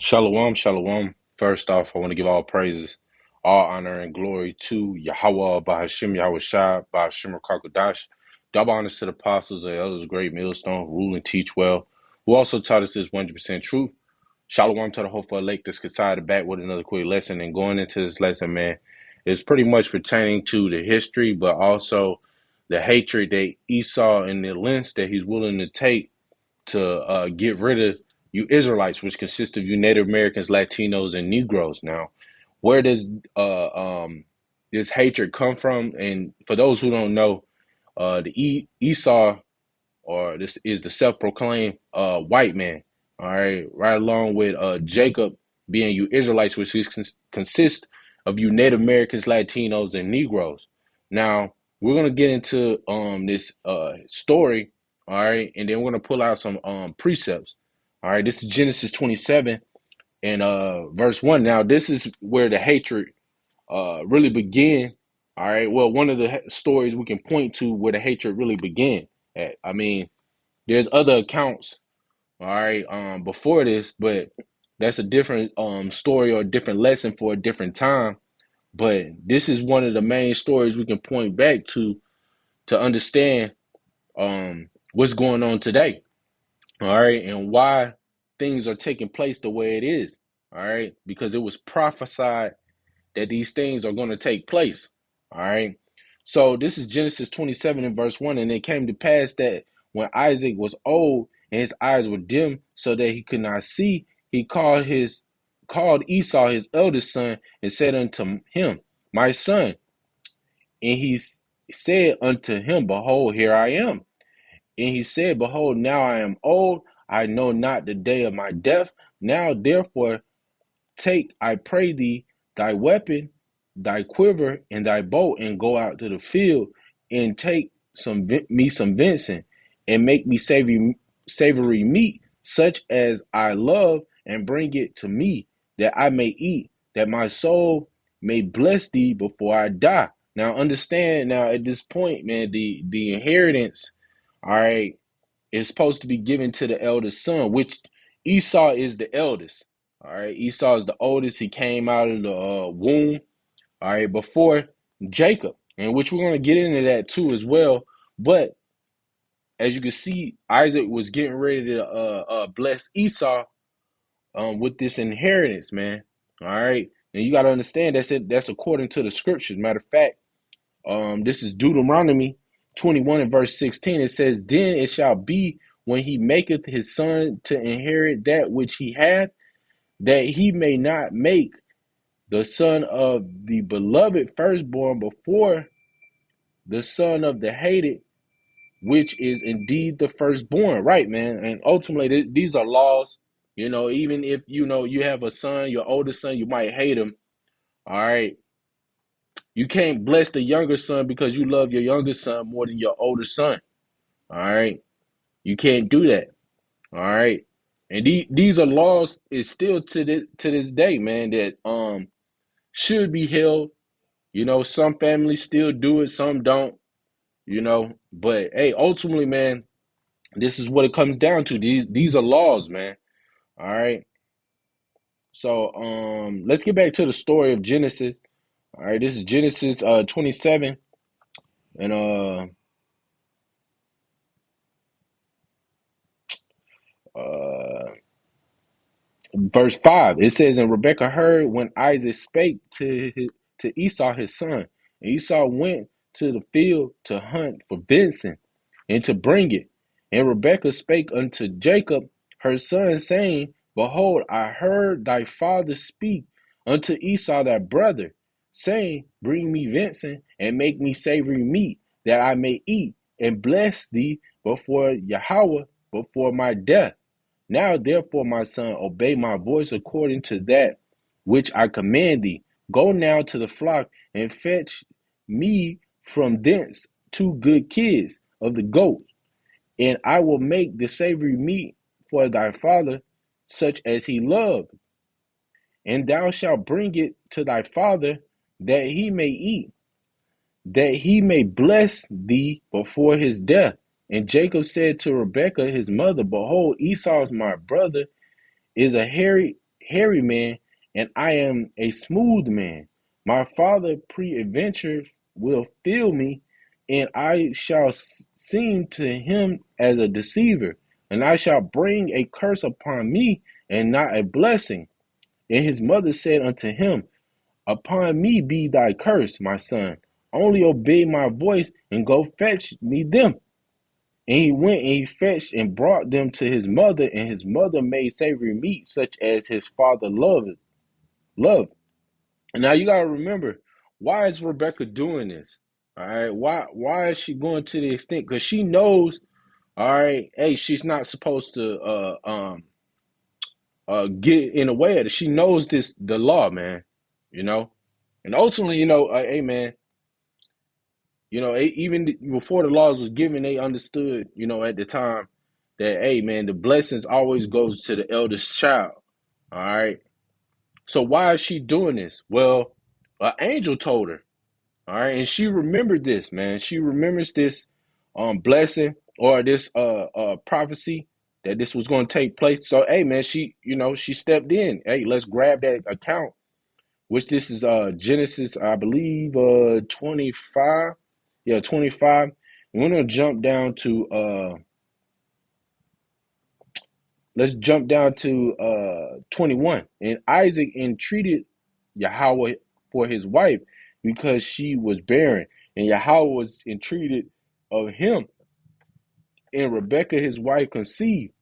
Shalom, shalom. First off, I want to give all praises, all honor, and glory to Yahweh, Bahashim Yahweh Shai, Bahashim Kakadash. Double honors to the apostles, the elders, great millstone, rule and teach well, who also taught us this 100% truth. Shalom to the hopeful elect that's decided back with another quick lesson. And going into this lesson, man, is pretty much pertaining to the history, but also the hatred that Esau and the lengths that he's willing to take to get rid of you Israelites, which consist of you Native Americans, Latinos, and Negroes. Now, where does this hatred come from? And for those who don't know, Esau, or this is the self-proclaimed white man, all right along with Jacob being you Israelites, which consist of you Native Americans, Latinos, and Negroes. Now, we're gonna get into this story, all right, and then we're gonna pull out some precepts. All right, this is Genesis 27 and verse 1. Now, this is where the hatred really began. All right, well, one of the stories we can point to where the hatred really began at. I mean, there's other accounts, all right, before this, but that's a different story or a different lesson for a different time. But this is one of the main stories we can point back to understand what's going on today, all right, and why things are taking place the way it is, all right, because it was prophesied that these things are going to take place. All right. So this is Genesis 27 and verse 1. And it came to pass that when Isaac was old and his eyes were dim so that he could not see, he called Esau his eldest son and said unto him, My son. And he said unto him, Behold, here I am. And he said, Behold, now I am old. I know not the day of my death. Now therefore take, I pray thee, thy weapon, thy quiver, and thy bow, and go out to the field, and take some venison, and make me savory meat, such as I love, and bring it to me, that I may eat, that my soul may bless thee before I die. Now understand, now at this point, man, the inheritance, all right, is supposed to be given to the eldest son, which Esau is the eldest. All right, Esau is the oldest. He came out of the womb, all right, before Jacob, and which we're going to get into that too as well. But as you can see, Isaac was getting ready to bless Esau with this inheritance, man. All right, and you got to understand that's it. That's according to the scriptures. Matter of fact, this is Deuteronomy 21 and verse 16. It says, Then it shall be when he maketh his son to inherit that which he hath, that he may not make the son of the beloved firstborn before the son of the hated, which is indeed the firstborn. Right, man. And ultimately, these are laws. You know, even if you have a son, your oldest son, you might hate him. All right. You can't bless the younger son because you love your younger son more than your older son. All right. You can't do that. All right. And these are laws is still to this day, man, that should be held. You know, some families still do it, some don't, you know. But hey, ultimately, man, this is what it comes down to. These are laws, man. All right. So let's get back to the story of Genesis. All right, this is Genesis 27 and uh verse 5. It says, And Rebekah heard when Isaac spake to Esau his son. And Esau went to the field to hunt for venison and to bring it. And Rebekah spake unto Jacob her son, saying, Behold, I heard thy father speak unto Esau thy brother, saying, Bring me venison and make me savory meat, that I may eat and bless thee before Yahweh before my death. Now therefore, my son, obey my voice according to that which I command thee. Go now to the flock and fetch me from thence 2 good kids of the goats, and I will make the savory meat for thy father, such as he loved. And thou shalt bring it to thy father, that he may eat, that he may bless thee before his death. And Jacob said to Rebekah his mother, Behold, Esau is my brother, is a hairy hairy man, and I am a smooth man. My father pre-adventure will fill me, and I shall seem to him as a deceiver, and I shall bring a curse upon me, and not a blessing. And his mother said unto him, Upon me be thy curse, my son. Only obey my voice, and go fetch me them. And he went and he fetched and brought them to his mother, and his mother made savory meat, such as his father loved. And now you gotta remember, why is Rebecca doing this? All right, why is she going to the extent? Because she knows, all right, hey, she's not supposed to get in the way of it. She knows the law, man. You know, and ultimately, hey, man, even before the laws was given, they understood, at the time that, hey, man, the blessings always goes to the eldest child. All right. So why is she doing this? Well, an angel told her. All right, and she remembered this, man. She remembers this blessing or this prophecy that this was going to take place. So, hey, man, she stepped in. Hey, let's grab that account, which this is Genesis, I believe, 25. Yeah, 25. We're gonna jump down to let's jump down to 21. And Isaac entreated Yahweh for his wife because she was barren, and Yahweh was entreated of him, and Rebekah his wife conceived.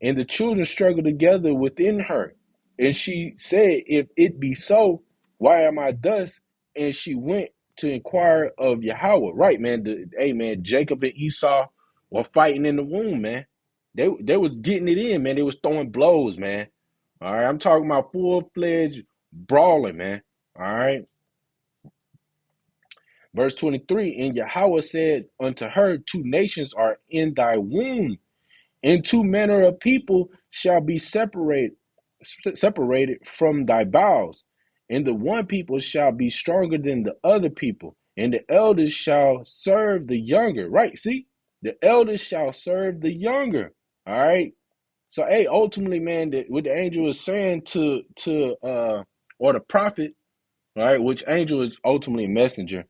And the children struggled together within her. And she said, If it be so, why am I thus? And she went to inquire of Yahweh. Right, man. Hey, man, Jacob and Esau were fighting in the womb, man. They was getting it in, man. They was throwing blows, man. All right. I'm talking about full-fledged brawling, man. All right. Verse 23, and Yahweh said unto her, Two nations are in thy womb, and two manner of people shall be separated from thy bowels, and the one people shall be stronger than the other people, and the elders shall serve the younger. Right? See, the elders shall serve the younger. All right. So, hey, ultimately, man, what the angel is saying to or the prophet, all right, which angel is ultimately a messenger,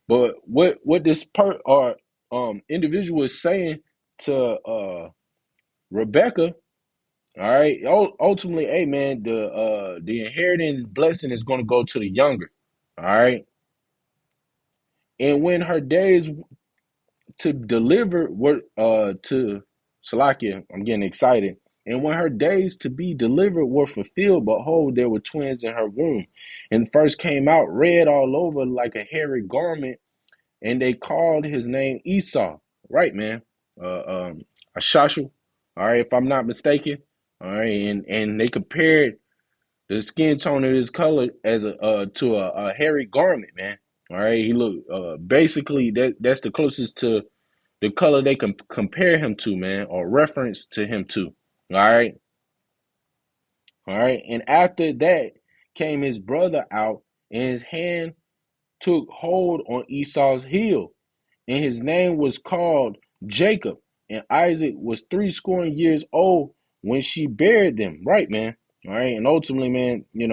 but what this individual is saying to Rebecca. All right. Ultimately, hey, man, the inheriting blessing is going to go to the younger. All right. And when her days to deliver were to Salakia, I'm getting excited. And when her days to be delivered were fulfilled, behold, there were twins in her womb. And the first came out red all over like a hairy garment, and they called his name Esau. Right, man. Ashashul. All right, if I'm not mistaken. All right, and they compared the skin tone of his color as a to a hairy garment, man. All right, he looked basically that's the closest to the color they can compare him to, man, or reference to him to. All right, and after that came his brother out, and his hand took hold on Esau's heel, and his name was called Jacob. And Isaac was 80 years old when she buried them. Right, man. All right, and ultimately, man, you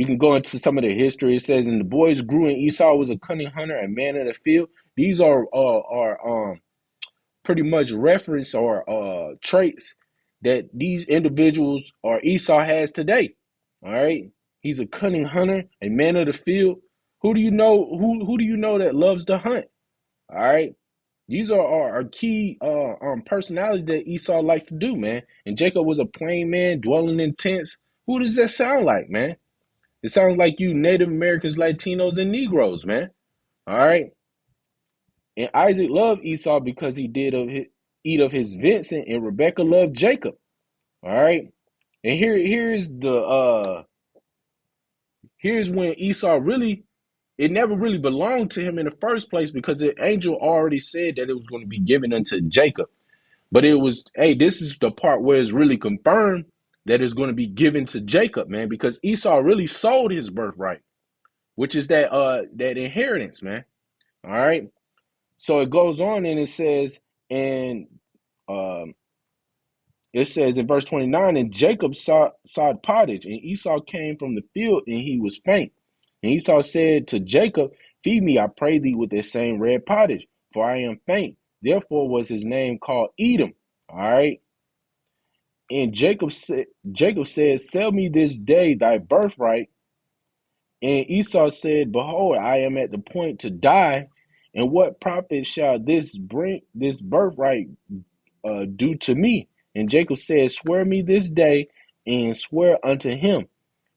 can go into some of the history. It says, and the boys grew, and Esau was a cunning hunter, a man of the field. These are pretty much reference or traits that these individuals or Esau has today. All right, he's a cunning hunter, a man of the field. Who do you know? Who do you know that loves to hunt? All right, these are key personalities that Esau likes to do, man. And Jacob was a plain man dwelling in tents. Who does that sound like, man? It sounds like you Native Americans, Latinos, and Negroes, man. All right. And Isaac loved Esau because he did eat of his venison, and Rebekah loved Jacob. All right. And here's when Esau really, it never really belonged to him in the first place, because the angel already said that it was going to be given unto Jacob. But it was, hey, this is the part where it's really confirmed that it's going to be given to Jacob, man, because Esau really sold his birthright, which is that inheritance, man. All right. So it goes on and it says, and um, it says in verse 29, and Jacob saw pottage, and Esau came from the field, and he was faint. And Esau said to Jacob, feed me, I pray thee, with this same red pottage, for I am faint. Therefore was his name called Edom. All right. And Jacob said, sell me this day thy birthright. And Esau said, behold, I am at the point to die, and what profit shall this birthright do to me? And Jacob said, swear me this day, and swear unto him.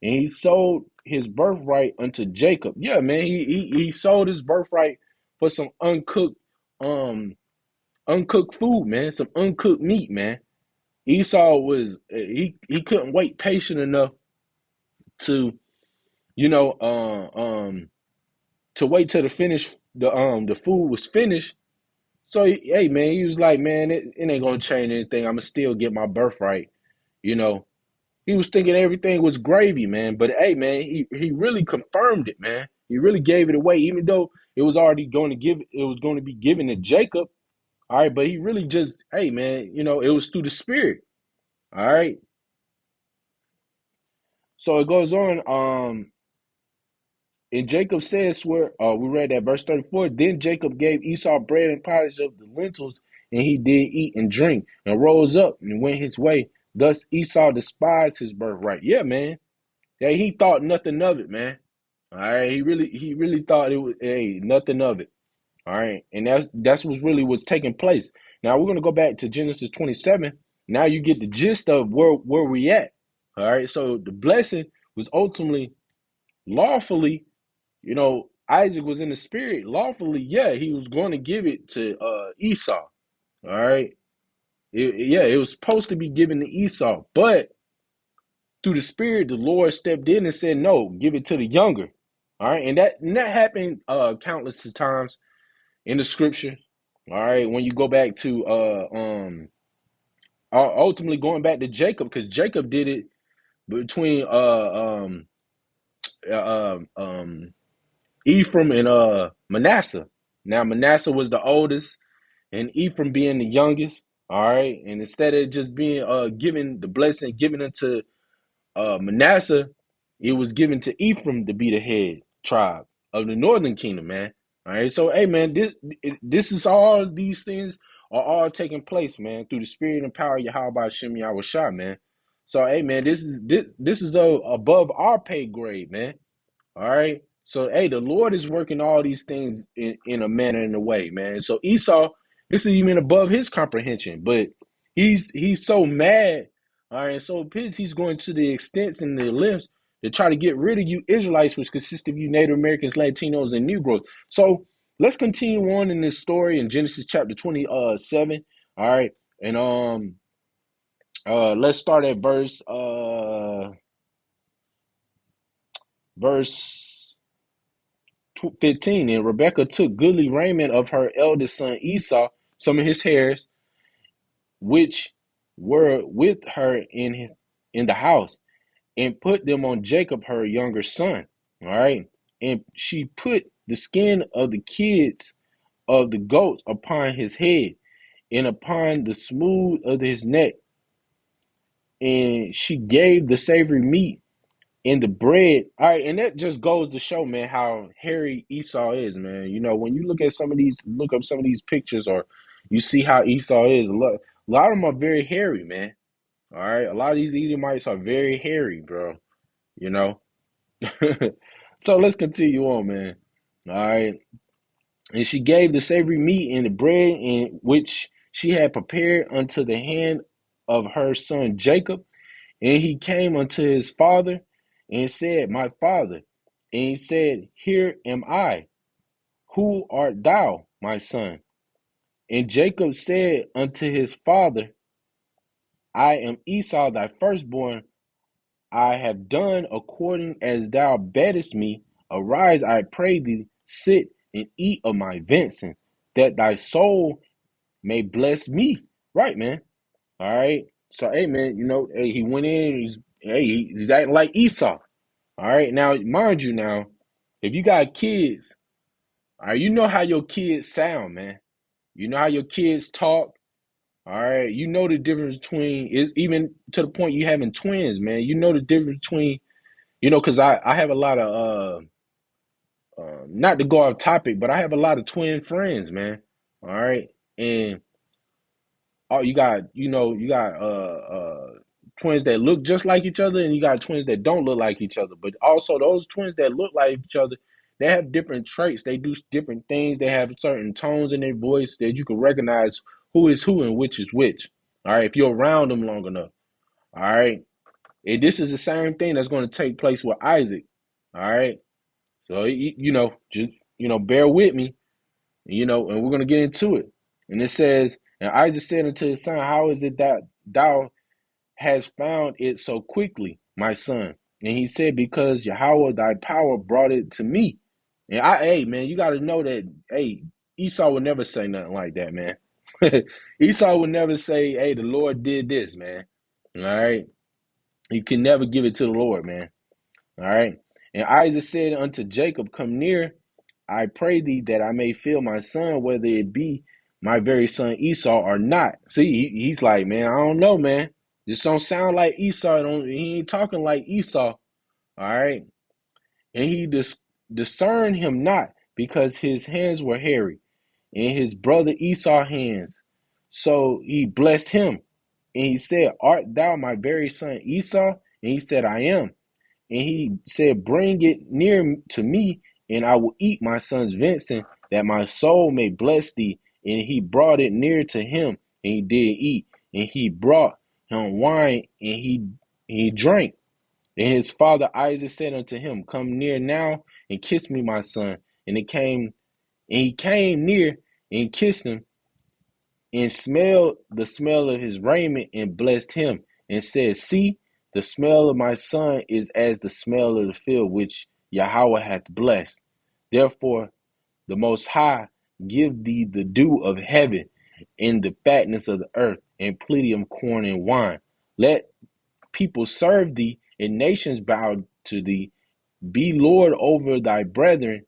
And he sold his birthright unto Jacob. Yeah, man, he sold his birthright for some uncooked food, man, some uncooked meat, man. Esau was he couldn't wait patient enough to you know to wait till the food was finished. So hey man, he was like, man, it ain't gonna change anything. I'ma still get my birthright. You know, he was thinking everything was gravy, man. But hey, man, he really confirmed it, man. He really gave it away, even though it was going to be given to Jacob. All right, but he really just, hey, man, it was through the spirit. All right. So it goes on. And Jacob says, where we read that verse 34, then Jacob gave Esau bread and pottage of the lentils, and he did eat and drink, and rose up and went his way. Thus Esau despised his birthright. Yeah, man. Yeah, he thought nothing of it, man. All right, he really thought it was nothing of it. All right, and that's what really was taking place. Now we're gonna go back to Genesis 27. Now you get the gist of where we at. All right, so the blessing was ultimately lawfully, Isaac was in the spirit lawfully. Yeah, he was going to give it to Esau. All right, it was supposed to be given to Esau, but through the spirit, the Lord stepped in and said, no, give it to the younger. All right. And that happened countless of times in the scripture. All right. When you go back to ultimately going back to Jacob, because Jacob did it between Ephraim and Manasseh. Now Manasseh was the oldest and Ephraim being the youngest. All right. And instead of just being given the blessing given unto Manasseh, it was given to Ephraim to be the head tribe of the northern kingdom, man. All right, so hey, man, this is all these things are all taking place, man, through the spirit and power of Yahweh Hashem Yahweh Shah, man. So hey, man, this is above our pay grade, man. All right. So hey, the Lord is working all these things in a manner and a way, man. So Esau, this is even above his comprehension, but he's so mad, all right, and so pissed he's going to the extents and the lengths to try to get rid of you Israelites, which consist of you Native Americans, Latinos, and Negroes. So let's continue on in this story in Genesis chapter 27. All right. And let's start at verse 15. And Rebekah took goodly raiment of her eldest son Esau, some of his hairs, which were with her in the house, and put them on Jacob, her younger son. All right. And she put the skin of the kids of the goats upon his head and upon the smooth of his neck. And she gave the savory meat and the bread. All right, and that just goes to show, man, how hairy Esau is, man. When you look up some of these pictures, or you see how Esau is, a lot of them are very hairy, man. All right, a lot of these Edomites are very hairy, bro. You know. So let's continue on, man. All right, and she gave the savory meat and the bread in which she had prepared unto the hand of her son Jacob. And he came unto his father and said, my father. And he said, here am I. Who art thou, my son? And Jacob said unto his father, I am Esau, thy firstborn. I have done according as thou badest me. Arise, I pray thee, sit and eat of my venison, that thy soul may bless me. Right, man. All right. So, hey, man, hey, he went in, he's acting like Esau. All right. Now, mind you, now, if you got kids, all right, you know how your kids sound, man. You know how your kids talk. All right, you know the difference between is even to the point you having twins, man. You know the difference between because I have a lot of not to go off topic, but I have a lot of twin friends, man. All right, and you got twins that look just like each other, and you got twins that don't look like each other. But also those twins that look like each other, they have different traits. They do different things. They have certain tones in their voice that you can recognize who is who and which is which. All right, if you're around them long enough. All right, and this is the same thing that's going to take place with Isaac. All right, so just bear with me. And we're going to get into it. And it says, and Isaac said unto his son, how is it that thou hast found it so quickly, my son? And he said, because Yahweh thy power brought it to me. And hey, man, you got to know that, hey, Esau would never say nothing like that, man. Esau would never say, hey, the Lord did this, man. All right. You can never give it to the Lord, man. All right. And Isaac said unto Jacob, come near, I pray thee, that I may feel my son, whether it be my very son Esau or not. See, he's like, man, I don't know, man. This don't sound like Esau. He ain't talking like Esau. All right. And he discerned him not, because his hands were hairy, and his brother Esau's hands. So he blessed him. And he said, art thou my very son Esau? And he said, I am. And he said, bring it near to me, and I will eat my son's venison, that my soul may bless thee. And he brought it near to him, and he did eat. And he brought him wine, and he drank. And his father Isaac said unto him, come near now, and kiss me, my son. And he came near and kissed him, and smelled the smell of his raiment, and blessed him, and said, see, the smell of my son is as the smell of the field which Yahweh hath blessed. Therefore the Most High give thee the dew of heaven and the fatness of the earth, and plenty of corn and wine. Let people serve thee, and nations bow to thee. Be Lord over thy brethren,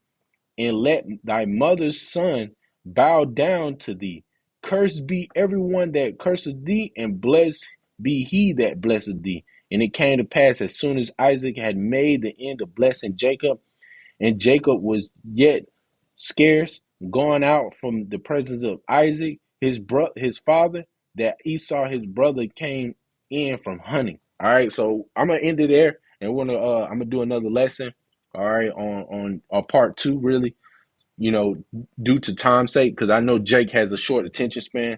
and let thy mother's son bow down to thee. Cursed be everyone that curseth thee, and blessed be he that blesseth thee. And it came to pass, as soon as Isaac had made the end of blessing Jacob, and Jacob was yet scarce gone out from the presence of Isaac, his father, that Esau his brother came in from hunting. All right, so I'm gonna end it there, and I'm gonna do another lesson. All right, on part two, really, due to time's sake, because I know Jake has a short attention span.